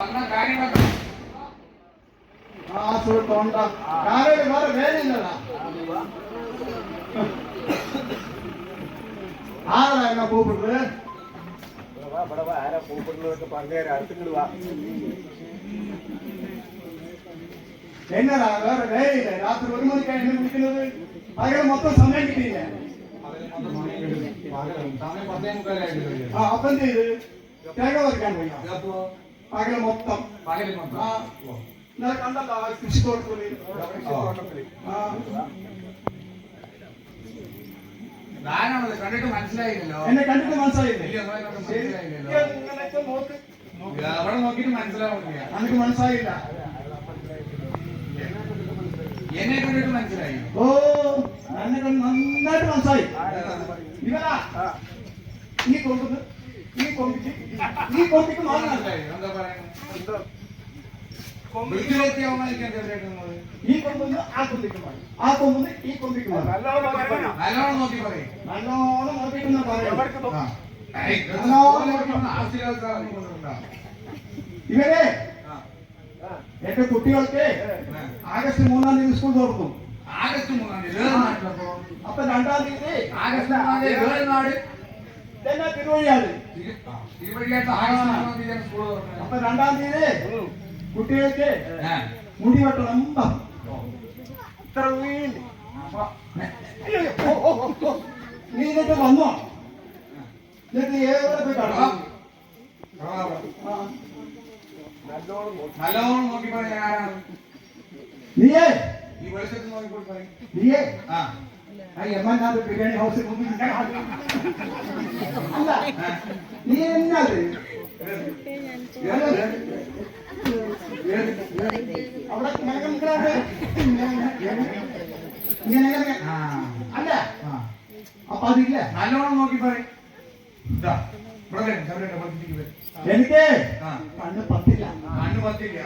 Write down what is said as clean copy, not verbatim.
ആരാ കൂപ്പിട്ടത്? ആരാ കൂപ്പിട്ടതൊക്കെ പങ്കേരാ അടുത്തുങ്ങൾ വാ. എന്നടാ വേറെ വേലയില്ല? രാത്രി 1 മണിക്കാണ് എന്നെ വിളിക്കുന്നത്. പകൽ മൊത്തം സമയം കിട്ടിയില്ല. അപ്പം ചെയ്ത് തേങ്ങ പറിക്കാൻ പോയി. പകല് മൊത്തം ഇന്നലെ കണ്ടല്ലോ കൃഷിത്തോട്ടത്തിൽ. കണ്ടിട്ട് മനസ്സിലായില്ലല്ലോ. എന്നെ കണ്ടിട്ട് മനസ്സിലായില്ലേ? അവിടെ നോക്കിട്ട് മനസ്സിലാവുന്നില്ല. എനിക്ക് മനസ്സിലായില്ല. എന്നെ കണ്ടിട്ട് മനസ്സിലായി. ഓ എന്നെ നന്നായിട്ട് മനസ്സിലായി. ഇവനാ ഈ കൊമ്പ് ഈ കൊമ്പിക്ക് മാത്രം മനസ്സിലായി. എന്താ പറയുന്നത്? ഈ കൊമ്പൊന്ന് ആ കൊമ്പിക്ക് മാറി, ആ കൊമ്പൊന്ന് ഈ കൊമ്പിക്ക് മാറി. നല്ലോണം നോക്കി പറയും. നല്ലോണം നോക്കിക്കുന്ന പറയാം. ഇവരെ എന്റെ കുട്ടികൾക്ക് ആഗസ്റ്റ് 3-ാം തീയതി സ്കൂൾ തുറക്കും. ആഗസ്റ്റ് 3-ാം തീയതി അപ്പൊ 2-ാം തീയതി ആഗസ്റ്റ് 3-ാം തീയതി നാട് തിരുവഴിയാണ്. സ്കൂൾ തുറക്കുന്നത്. അപ്പൊ 2-ാം തീയതി കുട്ടികൾക്ക് മുടി വെട്ടണം. ഇത്ര വീണ്ട് നീ എന്നിട്ട് വന്നോ? എന്നിട്ട് ഏറെ പോയി കാണാം. നല്ലോണം നോക്കി പറയാൻ. നീയേ ഈ വെളിച്ചത്ത് നോക്കിപ്പോൾ പറയും. നീയേ എമ്മനാഥ് ബിരിയാണി ഹൗസിൽ അല്ല നീ എന്നാത് അവിടെ അല്ല അപ്പൊ അതില്ല. നല്ലോണം നോക്കി പറയും. എനിക്ക് കണ്ണ് പത്തില്ല. കണ്ണു പത്തില്ല.